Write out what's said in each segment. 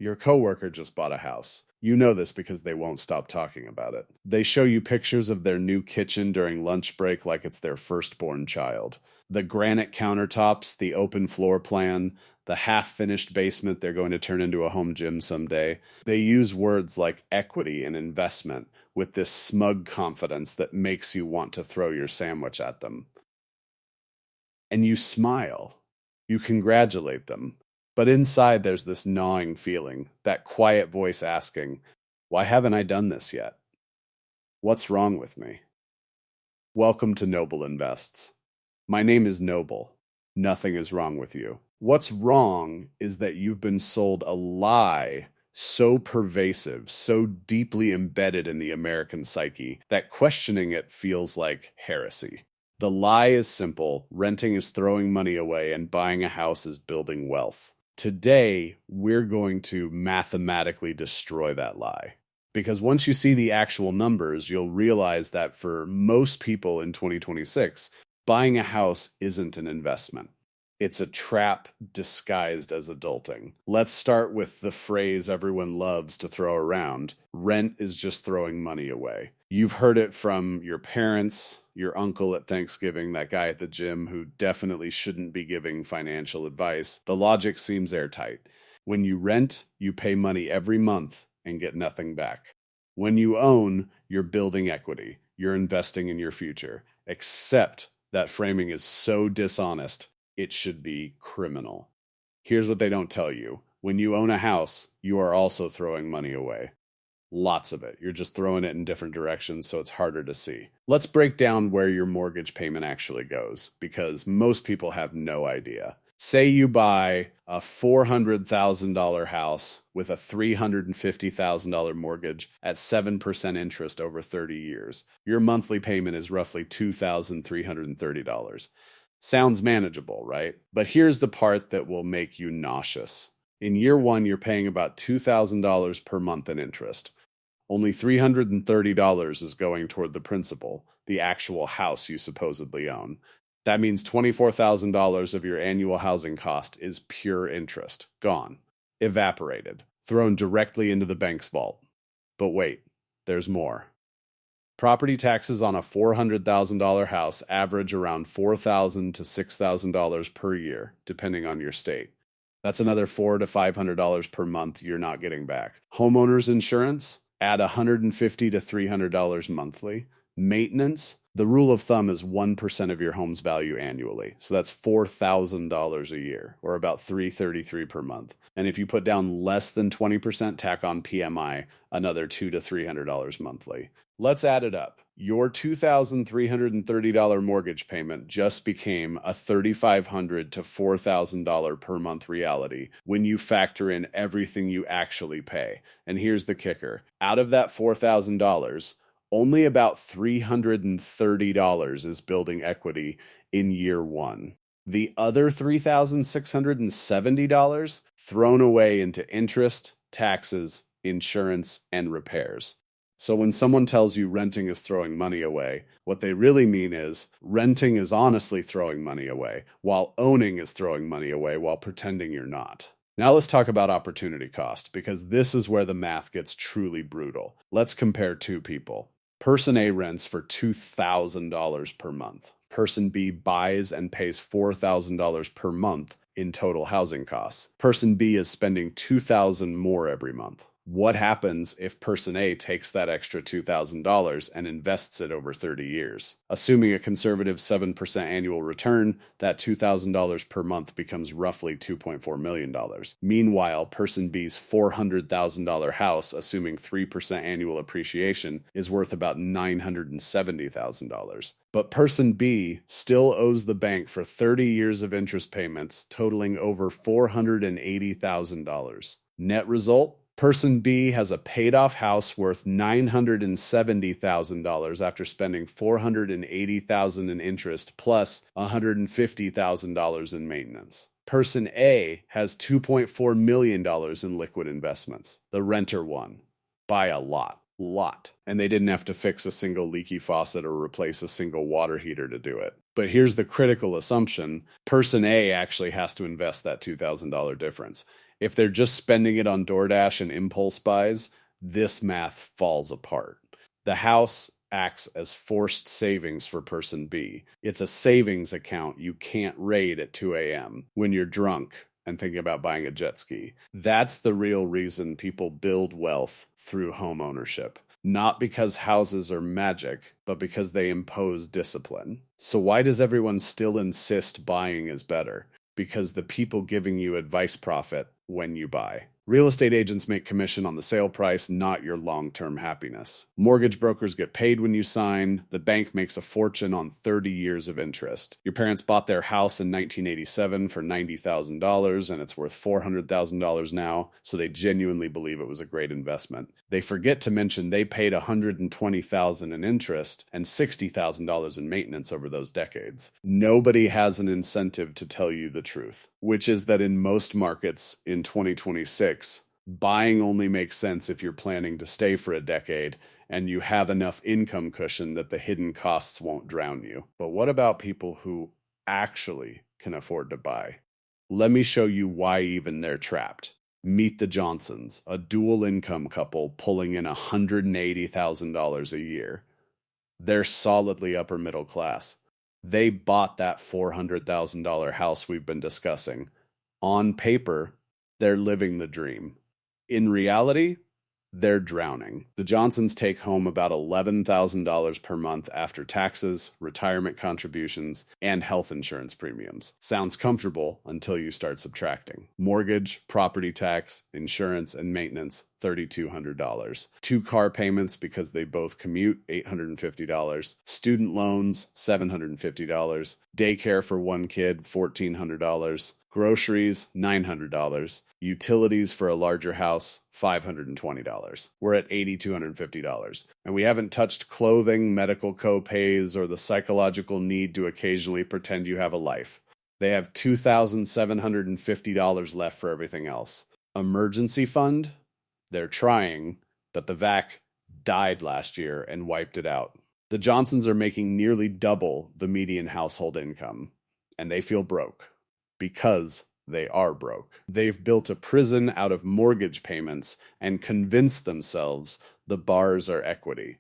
Your coworker just bought a house. You know this because they won't stop talking about it. They show you pictures of their new kitchen during lunch break like it's their firstborn child. The granite countertops, the open floor plan, the half-finished basement they're going to turn into a home gym someday. They use words like equity and investment with this smug confidence that makes you want to throw your sandwich at them. And you smile. You congratulate them. But inside there's this gnawing feeling, that quiet voice asking, why haven't I done this yet? What's wrong with me? Welcome to Noble Invests. My name is Noble. Nothing is wrong with you. What's wrong is that you've been sold a lie so pervasive, so deeply embedded in the American psyche, that questioning it feels like heresy. The lie is simple: renting is throwing money away and buying a house is building wealth. Today, we're going to mathematically destroy that lie. Because once you see the actual numbers, you'll realize that for most people in 2026, buying a house isn't an investment. It's a trap disguised as adulting. Let's start with the phrase everyone loves to throw around: rent is just throwing money away. You've heard it from your parents, your uncle at Thanksgiving, that guy at the gym who definitely shouldn't be giving financial advice. The logic seems airtight. When you rent, you pay money every month and get nothing back. When you own, you're building equity. You're investing in your future. Except that framing is so dishonest, it should be criminal. Here's what they don't tell you. When you own a house, you are also throwing money away. Lots of it. You're just throwing it in different directions, so it's harder to see. Let's break down where your mortgage payment actually goes, because most people have no idea. Say you buy a $400,000 house with a $350,000 mortgage at 7% interest over 30 years. Your monthly payment is roughly $2,330. Sounds manageable, right? But here's the part that will make you nauseous. In year one, you're paying about $2,000 per month in interest. Only $330 is going toward the principal, the actual house you supposedly own. That means $24,000 of your annual housing cost is pure interest. Gone. Evaporated. Thrown directly into the bank's vault. But wait, there's more. Property taxes on a $400,000 house average around $4,000 to $6,000 per year, depending on your state. That's another $400 to $500 per month you're not getting back. Homeowner's insurance, add $150 to $300 monthly. Maintenance, the rule of thumb is 1% of your home's value annually. So that's $4,000 a year, or about $333 per month. And if you put down less than 20%, tack on PMI, another $200 to $300 monthly. Let's add it up. Your $2,330 mortgage payment just became a $3,500 to $4,000 per month reality when you factor in everything you actually pay. And here's the kicker. Out of that $4,000, only about $330 is building equity in year one. The other $3,670 thrown away into interest, taxes, insurance, and repairs. So when someone tells you renting is throwing money away, what they really mean is renting is honestly throwing money away, while owning is throwing money away while pretending you're not. Now let's talk about opportunity cost, because this is where the math gets truly brutal. Let's compare two people. Person A rents for $2,000 per month. Person B buys and pays $4,000 per month in total housing costs. Person B is spending $2,000 more every month. What happens if person A takes that extra $2,000 and invests it over 30 years? Assuming a conservative 7% annual return, that $2,000 per month becomes roughly $2.4 million. Meanwhile, person B's $400,000 house, assuming 3% annual appreciation, is worth about $970,000. But person B still owes the bank for 30 years of interest payments totaling over $480,000. Net result? Person B has a paid-off house worth $970,000 after spending $480,000 in interest plus $150,000 in maintenance. Person A has $2.4 million in liquid investments. The renter won by a lot. And they didn't have to fix a single leaky faucet or replace a single water heater to do it. But here's the critical assumption. Person A actually has to invest that $2,000 difference. If they're just spending it on DoorDash and impulse buys, this math falls apart. The house acts as forced savings for person B. It's a savings account you can't raid at 2 a.m. when you're drunk and thinking about buying a jet ski. That's the real reason people build wealth through home ownership. Not because houses are magic, but because they impose discipline. So why does everyone still insist buying is better? Because the people giving you advice profit when you buy. Real estate agents make commission on the sale price, not your long-term happiness. Mortgage brokers get paid when you sign. The bank makes a fortune on 30 years of interest. Your parents bought their house in 1987 for $90,000 and it's worth $400,000 now, so they genuinely believe it was a great investment. They forget to mention they paid $120,000 in interest and $60,000 in maintenance over those decades. Nobody has an incentive to tell you the truth, which is that in most markets in 2026, buying only makes sense if you're planning to stay for a decade and you have enough income cushion that the hidden costs won't drown you. But what about people who actually can afford to buy? Let me show you why even they're trapped. Meet the Johnsons, a dual income couple pulling in $180,000 a year. They're solidly upper middle class. They bought that $400,000 house we've been discussing. On paper, they're living the dream. In reality, they're drowning. The Johnsons take home about $11,000 per month after taxes, retirement contributions, and health insurance premiums. Sounds comfortable until you start subtracting. Mortgage, property tax, insurance, and maintenance, $3,200. 2 car payments because they both commute, $850. Student loans, $750. Daycare for 1 kid, $1,400. Groceries, $900. Utilities for a larger house, $520. We're at $8,250. And we haven't touched clothing, medical co-pays, or the psychological need to occasionally pretend you have a life. They have $2,750 left for everything else. Emergency fund? They're trying, but the VAC died last year and wiped it out. The Johnsons are making nearly double the median household income, and they feel broke. Because they are broke. They've built a prison out of mortgage payments and convinced themselves the bars are equity.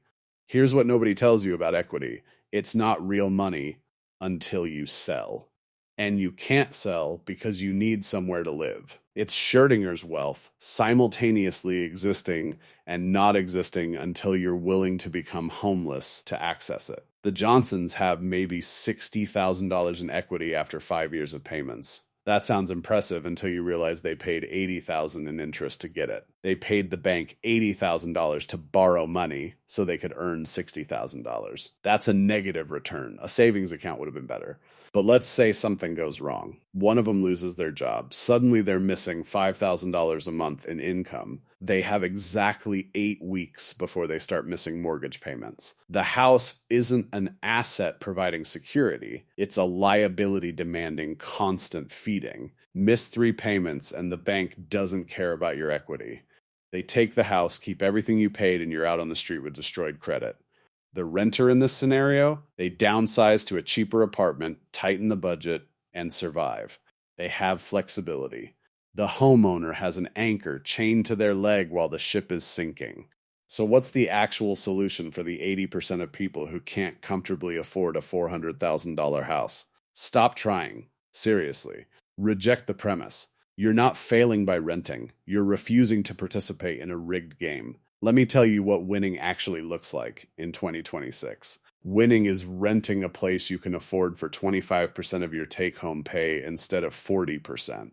Here's what nobody tells you about equity. It's not real money until you sell. And you can't sell because you need somewhere to live. It's Schrodinger's wealth simultaneously existing and not existing until you're willing to become homeless to access it. The Johnsons have maybe $60,000 in equity after 5 years of payments. That sounds impressive until you realize they paid $80,000 in interest to get it. They paid the bank $80,000 to borrow money so they could earn $60,000. That's a negative return. A savings account would have been better. But let's say something goes wrong. One of them loses their job. Suddenly they're missing $5,000 a month in income. They have exactly 8 weeks before they start missing mortgage payments. The house isn't an asset providing security. It's a liability demanding constant feeding. Miss 3 payments and the bank doesn't care about your equity. They take the house, keep everything you paid, and you're out on the street with destroyed credit. The renter in this scenario, they downsize to a cheaper apartment, tighten the budget, and survive. They have flexibility. The homeowner has an anchor chained to their leg while the ship is sinking. So what's the actual solution for the 80% of people who can't comfortably afford a $400,000 house? Stop trying. Seriously. Reject the premise. You're not failing by renting. You're refusing to participate in a rigged game. Let me tell you what winning actually looks like in 2026. Winning is renting a place you can afford for 25% of your take-home pay instead of 40%.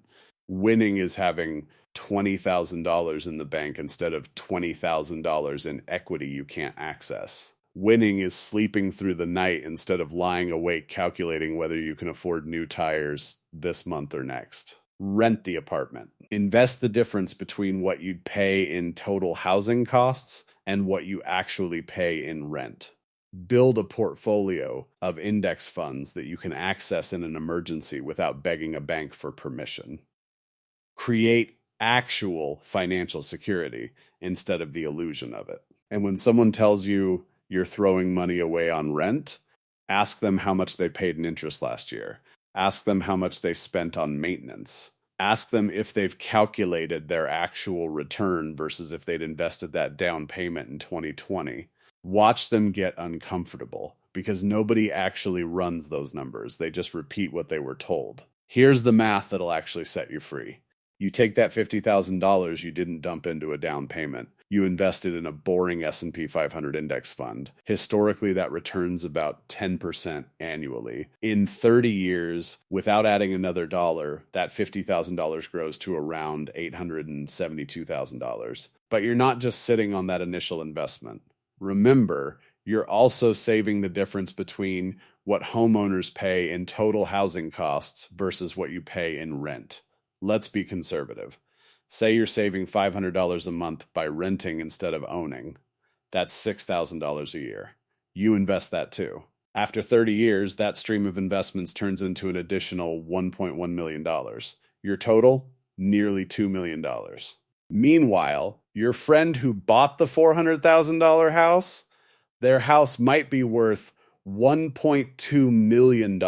Winning is having $20,000 in the bank instead of $20,000 in equity you can't access. Winning is sleeping through the night instead of lying awake calculating whether you can afford new tires this month or next. Rent the apartment. Invest the difference between what you'd pay in total housing costs and what you actually pay in rent. Build a portfolio of index funds that you can access in an emergency without begging a bank for permission. Create actual financial security instead of the illusion of it. And when someone tells you you're throwing money away on rent, ask them how much they paid in interest last year. Ask them how much they spent on maintenance. Ask them if they've calculated their actual return versus if they'd invested that down payment in 2020. Watch them get uncomfortable because nobody actually runs those numbers. They just repeat what they were told. Here's the math that'll actually set you free. You take that $50,000 you didn't dump into a down payment. You invested in a boring S&P 500 index fund. Historically, that returns about 10% annually. In 30 years, without adding another dollar, that $50,000 grows to around $872,000. But you're not just sitting on that initial investment. Remember, you're also saving the difference between what homeowners pay in total housing costs versus what you pay in rent. Let's be conservative. Say you're saving $500 a month by renting instead of owning. That's $6,000 a year. You invest that too. After 30 years, that stream of investments turns into an additional $1.1 million. Your total? Nearly $2 million. Meanwhile, your friend who bought the $400,000 house, their house might be worth $1.2 million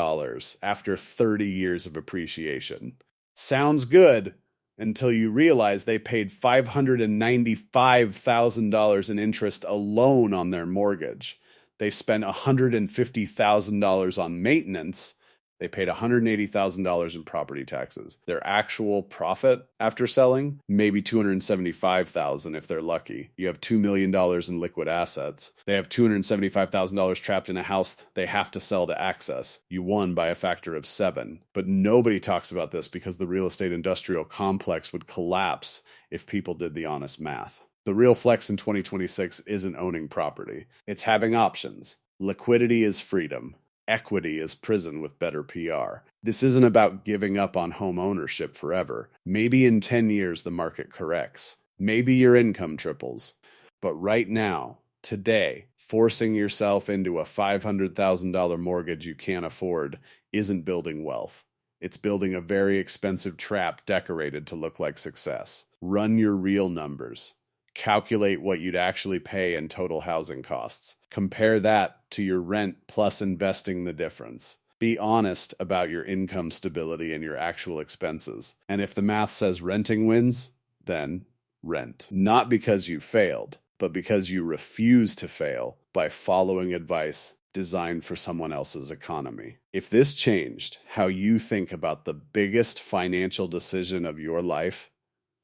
after 30 years of appreciation. Sounds good until you realize they paid $595,000 in interest alone on their mortgage. They spent $150,000 on maintenance. They paid $180,000 in property taxes. Their actual profit after selling, maybe $275,000 if they're lucky. You have $2 million in liquid assets. They have $275,000 trapped in a house they have to sell to access. You won by a factor of 7. But nobody talks about this because the real estate industrial complex would collapse if people did the honest math. The real flex in 2026 isn't owning property. It's having options. Liquidity is freedom. Equity is prison with better PR. This isn't about giving up on home ownership forever. Maybe in 10 years the market corrects. Maybe your income triples. But right now, today, forcing yourself into a $500,000 mortgage you can't afford isn't building wealth. It's building a very expensive trap decorated to look like success. Run your real numbers. Calculate what you'd actually pay in total housing costs. Compare that to your rent plus investing the difference. Be honest about your income stability and your actual expenses. And if the math says renting wins, then rent. Not because you failed, but because you refuse to fail by following advice designed for someone else's economy. If this changed how you think about the biggest financial decision of your life,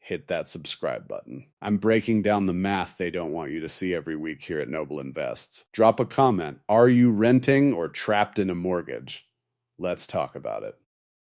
hit that subscribe button. I'm breaking down the math they don't want you to see every week here at Noble Invests. Drop a comment. Are you renting or trapped in a mortgage? Let's talk about it.